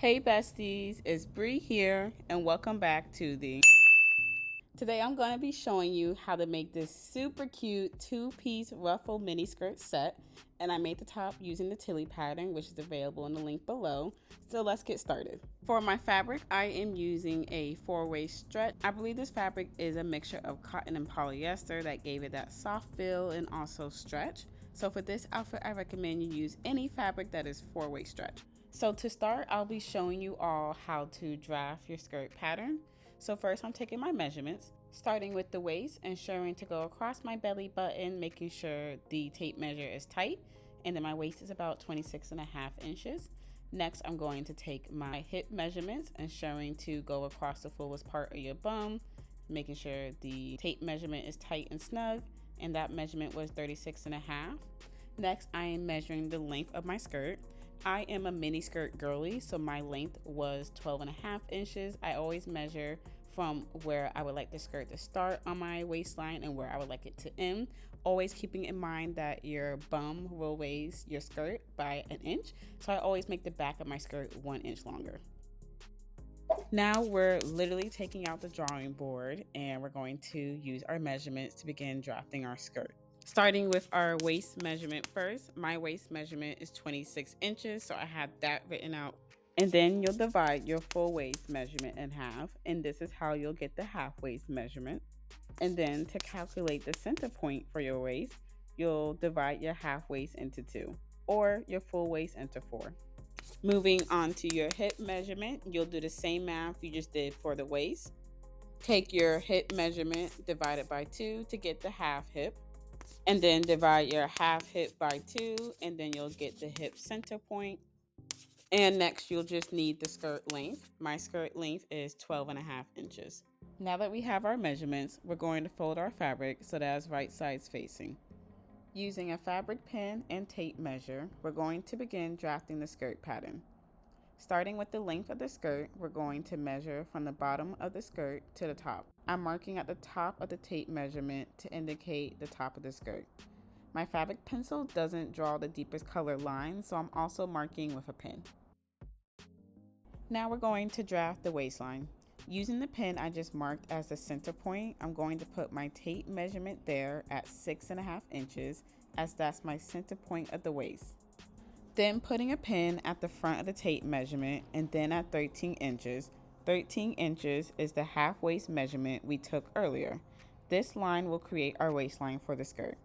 Hey besties, it's Bree here and welcome back to the Today I'm going to be showing you how to make this super cute two-piece ruffle mini skirt set, and I made the top using the Tillie pattern, which is available in the link below. So let's get started. For my fabric, I am using a 4-way stretch. I believe this fabric is a mixture of cotton and polyester that gave it that soft feel and also stretch. So for this outfit, I recommend you use any fabric that is 4-way stretch. So to start, I'll be showing you all how to draft your skirt pattern. So first I'm taking my measurements, starting with the waist, ensuring to go across my belly button, making sure the tape measure is tight, and then my waist is about 26.5 inches. Next, I'm going to take my hip measurements, ensuring to go across the fullest part of your bum, making sure the tape measurement is tight and snug, and that measurement was 36.5. Next, I am measuring the length of my skirt. I am a mini skirt girly, so my length was 12.5 inches. I always measure from where I would like the skirt to start on my waistline and where I would like it to end. Always keeping in mind that your bum will raise your skirt by an inch, so I always make the back of my skirt 1 inch longer. Now we're literally taking out the drawing board and we're going to use our measurements to begin drafting our skirt. Starting with our waist measurement first, my waist measurement is 26 inches, so I have that written out. And then you'll divide your full waist measurement in half, and this is how you'll get the half waist measurement. And then to calculate the center point for your waist, you'll divide your half waist into 2, or your full waist into 4. Moving on to your hip measurement, you'll do the same math you just did for the waist. Take your hip measurement, divide it by 2 to get the half hip, and then divide your half hip by 2, and then you'll get the hip center point. And next you'll just need the skirt length. My skirt length is 12.5 inches. Now that we have our measurements, we're going to fold our fabric so that it's right sides facing. Using a fabric pin and tape measure, we're going to begin drafting the skirt pattern. Starting with the length of the skirt, we're going to measure from the bottom of the skirt to the top. I'm marking at the top of the tape measurement to indicate the top of the skirt. My fabric pencil doesn't draw the deepest color lines, so I'm also marking with a pin. Now we're going to draft the waistline. Using the pin I just marked as the center point, I'm going to put my tape measurement there at 6.5 inches, as that's my center point of the waist. Then putting a pin at the front of the tape measurement, and then at 13 inches. 13 inches is the half waist measurement we took earlier. This line will create our waistline for the skirt.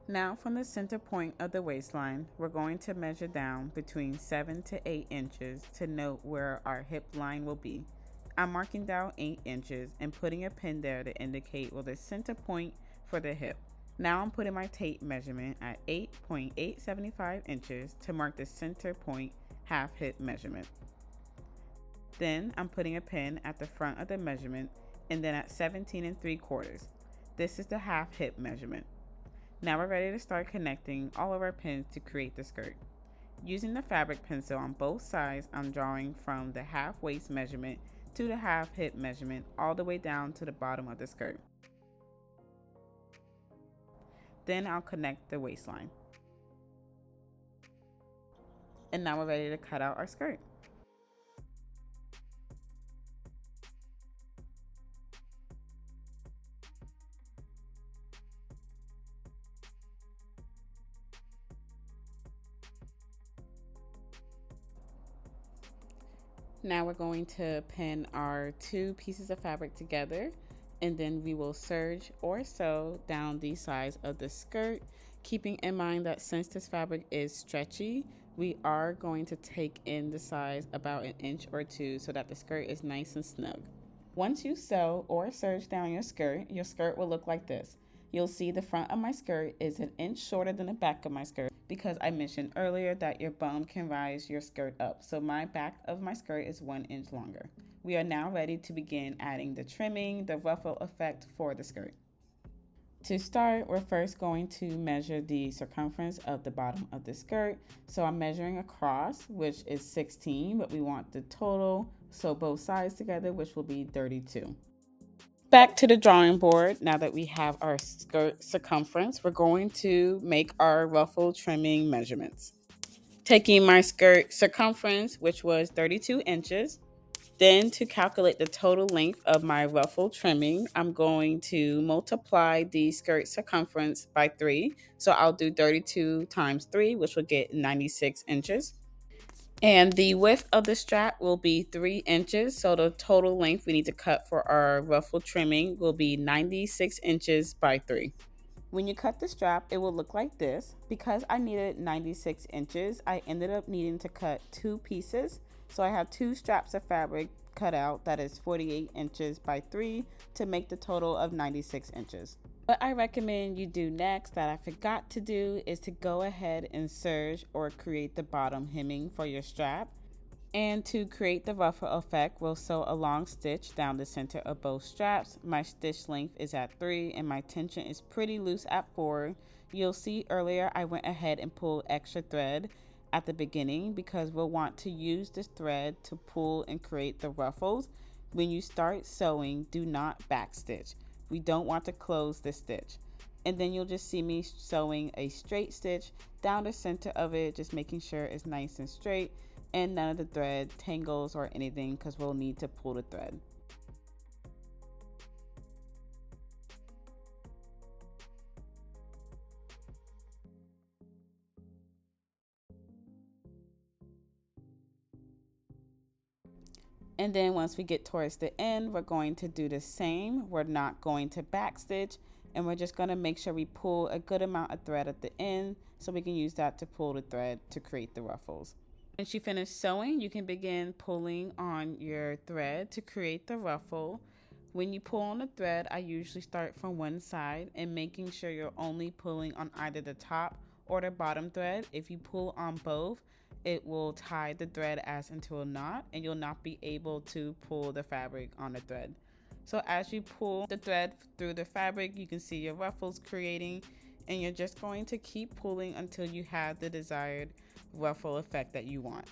Now from the center point of the waistline, we're going to measure down between 7 to 8 inches to note where our hip line will be. I'm marking down 8 inches and putting a pin there to indicate where the center point for the hip. Now I'm putting my tape measurement at 8.875 inches to mark the center point half hip measurement. Then I'm putting a pin at the front of the measurement, and then at 17.75. This is the half hip measurement. Now we're ready to start connecting all of our pins to create the skirt. Using the fabric pencil on both sides, I'm drawing from the half waist measurement to the half hip measurement all the way down to the bottom of the skirt. Then I'll connect the waistline. And now we're ready to cut out our skirt. Now we're going to pin our 2 pieces of fabric together, and then we will serge or sew down the sides of the skirt, keeping in mind that since this fabric is stretchy, we are going to take in the size about 1 inch or 2 so that the skirt is nice and snug. Once you sew or serge down your skirt will look like this. You'll see the front of my skirt is 1 inch shorter than the back of my skirt because I mentioned earlier that your bum can rise your skirt up. So my back of my skirt is 1 inch longer. We are now ready to begin adding the trimming, the ruffle effect for the skirt. To start, we're first going to measure the circumference of the bottom of the skirt. So I'm measuring across, which is 16, but we want the total, so both sides together, which will be 32. Back to the drawing board. Now that we have our skirt circumference, we're going to make our ruffle trimming measurements. Taking my skirt circumference, which was 32 inches. Then to calculate the total length of my ruffle trimming, I'm going to multiply the skirt circumference by 3. So I'll do 32 times 3, which will get 96 inches. And the width of the strap will be 3 inches. So the total length we need to cut for our ruffle trimming will be 96 inches by 3. When you cut the strap, it will look like this. Because I needed 96 inches, I ended up needing to cut 2 pieces. So I have 2 straps of fabric cut out that is 48 inches by 3 to make the total of 96 inches. What I recommend you do next that I forgot to do is to go ahead and serge or create the bottom hemming for your strap. And to create the ruffle effect, we'll sew a long stitch down the center of both straps. My stitch length is at 3 and my tension is pretty loose at 4. You'll see earlier I went ahead and pulled extra thread at the beginning because we'll want to use this thread to pull and create the ruffles. When you start sewing, do not backstitch. We don't want to close this stitch. And then you'll just see me sewing a straight stitch down the center of it, just making sure it's nice and straight and none of the thread tangles or anything because we'll need to pull the thread. And then once we get towards the end, we're going to do the same. We're not going to backstitch, and we're just going to make sure we pull a good amount of thread at the end so we can use that to pull the thread to create the ruffles. Once you finish sewing, you can begin pulling on your thread to create the ruffle. When you pull on the thread, I usually start from one side and making sure you're only pulling on either the top or the bottom thread. If you pull on both, it will tie the thread as into a knot and you'll not be able to pull the fabric on the thread. So as you pull the thread through the fabric, you can see your ruffles creating, and you're just going to keep pulling until you have the desired ruffle effect that you want.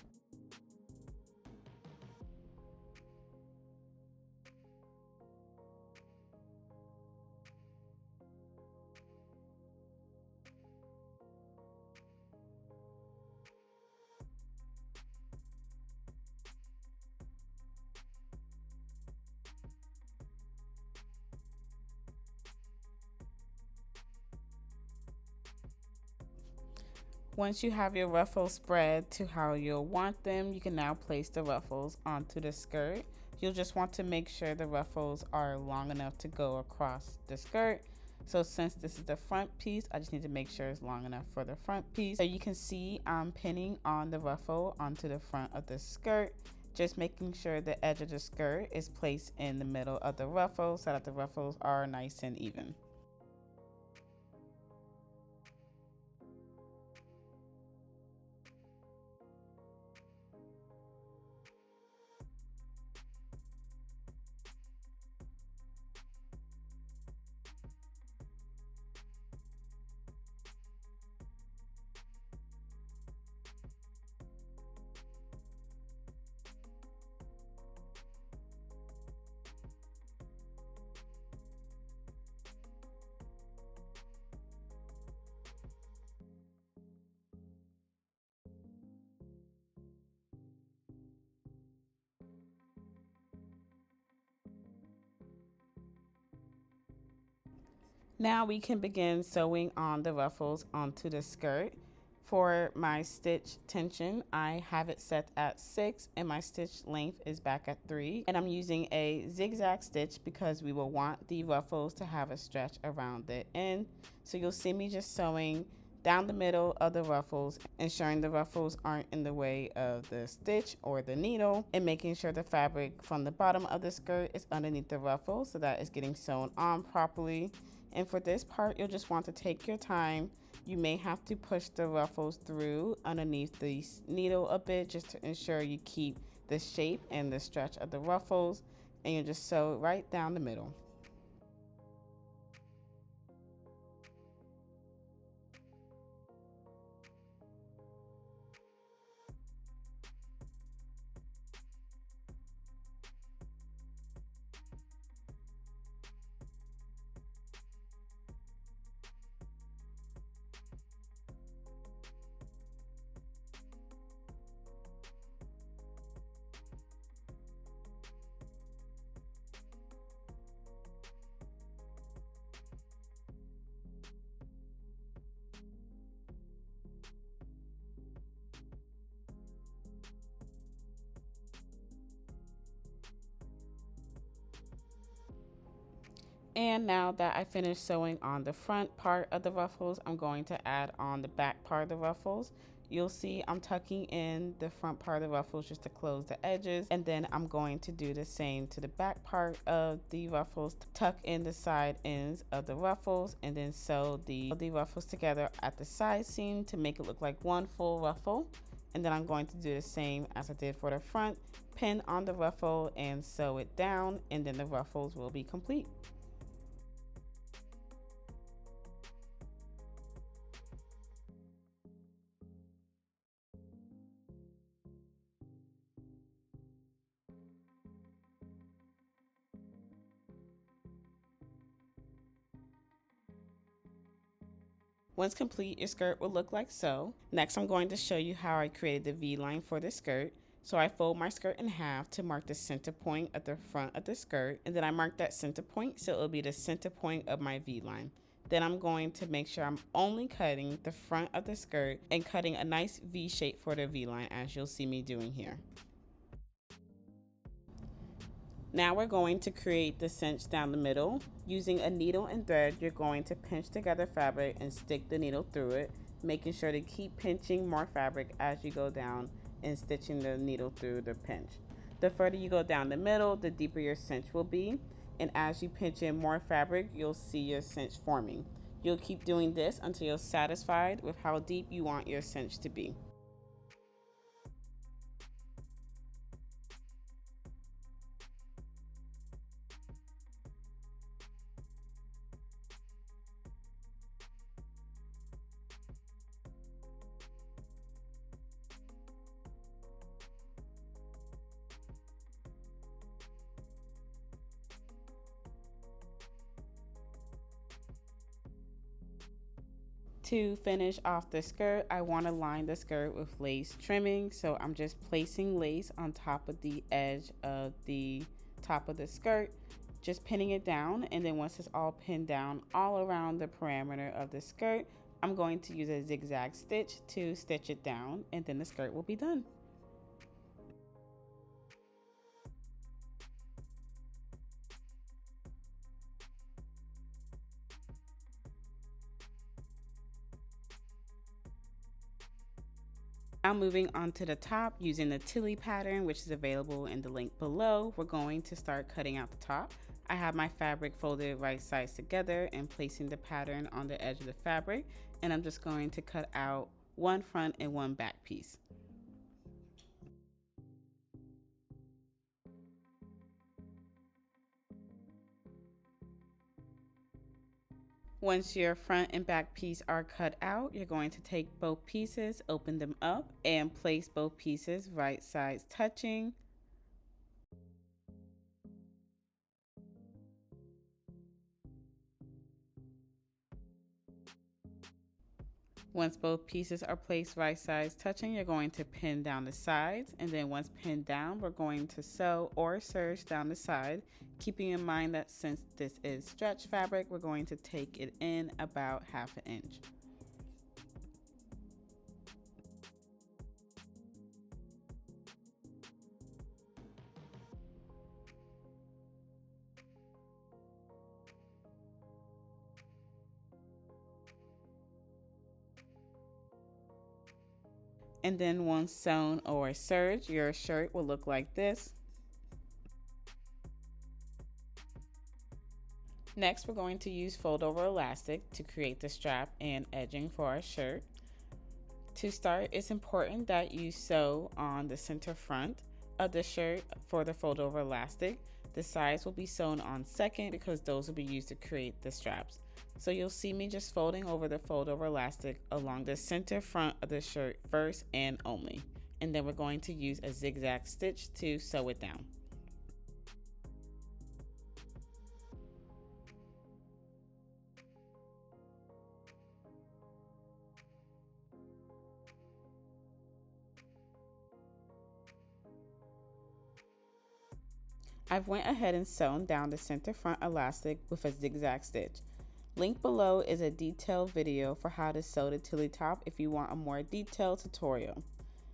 Once you have your ruffles spread to how you'll want them, you can now place the ruffles onto the skirt. You'll just want to make sure the ruffles are long enough to go across the skirt. So since this is the front piece, I just need to make sure it's long enough for the front piece. So you can see I'm pinning on the ruffle onto the front of the skirt, just making sure the edge of the skirt is placed in the middle of the ruffle so that the ruffles are nice and even. Now we can begin sewing on the ruffles onto the skirt. For my stitch tension, I have it set at 6 and my stitch length is back at 3. And I'm using a zigzag stitch because we will want the ruffles to have a stretch around the end. So you'll see me just sewing down the middle of the ruffles, ensuring the ruffles aren't in the way of the stitch or the needle, and making sure the fabric from the bottom of the skirt is underneath the ruffle so that it's getting sewn on properly. And for this part, you'll just want to take your time. You may have to push the ruffles through underneath the needle a bit just to ensure you keep the shape and the stretch of the ruffles, and you just sew right down the middle. And now that I finished sewing on the front part of the ruffles, I'm going to add on the back part of the ruffles. You'll see I'm tucking in the front part of the ruffles just to close the edges, and then I'm going to do the same to the back part of the ruffles, tuck in the side ends of the ruffles, and then sew the ruffles together at the side seam to make it look like one full ruffle. And then I'm going to do the same as I did for the front, pin on the ruffle and sew it down, and then the ruffles will be complete. Once complete, your skirt will look like so. Next, I'm going to show you how I created the V-line for the skirt. So I fold my skirt in half to mark the center point at the front of the skirt, and then I mark that center point so it'll be the center point of my V-line. Then I'm going to make sure I'm only cutting the front of the skirt and cutting a nice V shape for the V-line, as you'll see me doing here. Now we're going to create the cinch down the middle. Using a needle and thread, you're going to pinch together fabric and stick the needle through it, making sure to keep pinching more fabric as you go down and stitching the needle through the pinch. The further you go down the middle, the deeper your cinch will be, and as you pinch in more fabric, you'll see your cinch forming. You'll keep doing this until you're satisfied with how deep you want your cinch to be. To finish off the skirt, I want to line the skirt with lace trimming, so I'm just placing lace on top of the edge of the top of the skirt, just pinning it down, and then once it's all pinned down all around the perimeter of the skirt, I'm going to use a zigzag stitch to stitch it down, and then the skirt will be done. Now moving on to the top using the Tillie pattern, which is available in the link below, we're going to start cutting out the top. I have my fabric folded right sides together and placing the pattern on the edge of the fabric, and I'm just going to cut out one front and one back piece. Once your front and back piece are cut out, you're going to take both pieces, open them up, and place both pieces right sides touching. Once both pieces are placed right sides touching, you're going to pin down the sides, and then once pinned down, we're going to sew or serge down the side, keeping in mind that since this is stretch fabric, we're going to take it in about 1/2 inch. And then once sewn or serged, your shirt will look like this. Next, we're going to use fold over elastic to create the strap and edging for our shirt. To start, it's important that you sew on the center front of the shirt for the fold over elastic. The sides will be sewn on second because those will be used to create the straps. So you'll see me just folding over the fold over elastic along the center front of the shirt first and only. And then we're going to use a zigzag stitch to sew it down. I've went ahead and sewn down the center front elastic with a zigzag stitch. Link below is a detailed video for how to sew the Tillie top if you want a more detailed tutorial.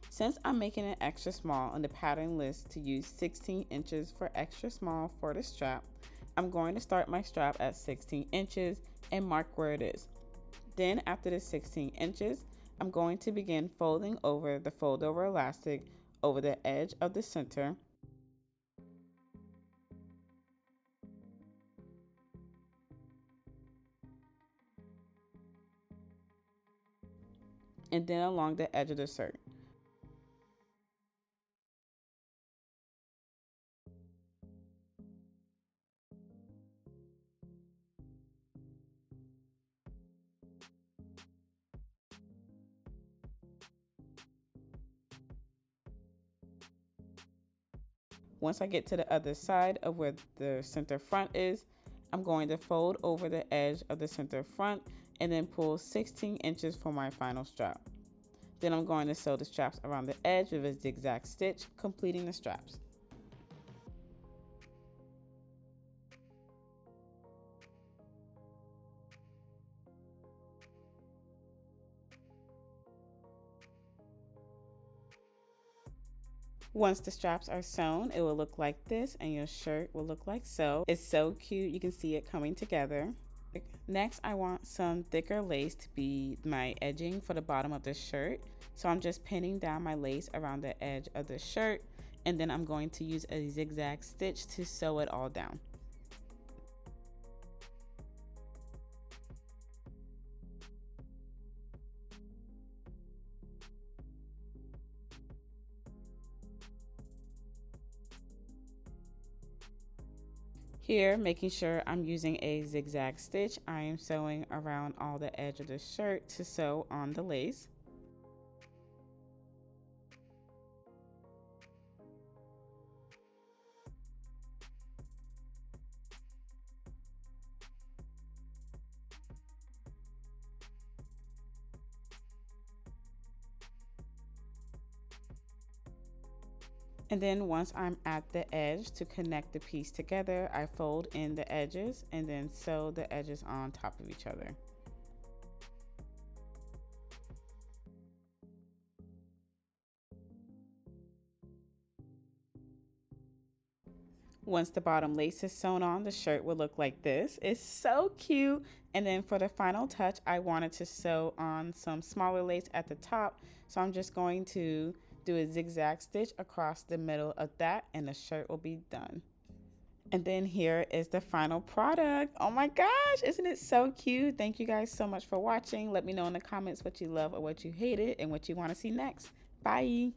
Since I'm making it extra small on the pattern list to use 16 inches for extra small for the strap, I'm going to start my strap at 16 inches and mark where it is. Then after the 16 inches, I'm going to begin folding over the fold over elastic over the edge of the center. And then along the edge of the shirt. Once I get to the other side of where the center front is, I'm going to fold over the edge of the center front and then pull 16 inches for my final strap. Then I'm going to sew the straps around the edge with a zigzag stitch, completing the straps. Once the straps are sewn, it will look like this and your shirt will look like so. It's so cute, you can see it coming together. Next, I want some thicker lace to be my edging for the bottom of the shirt. So I'm just pinning down my lace around the edge of the shirt, and then I'm going to use a zigzag stitch to sew it all down. Here, making sure I'm using a zigzag stitch, I am sewing around all the edge of the shirt to sew on the lace. And then once I'm at the edge to connect the piece together, I fold in the edges and then sew the edges on top of each other. Once the bottom lace is sewn on, the shirt will look like this. It's so cute. And then for the final touch, I wanted to sew on some smaller lace at the top. So I'm just going to do a zigzag stitch across the middle of that and the shirt will be done. And then here is the final product. Oh my gosh, isn't it so cute? Thank you guys so much for watching. Let me know in the comments what you love or what you hated and what you want to see next. Bye.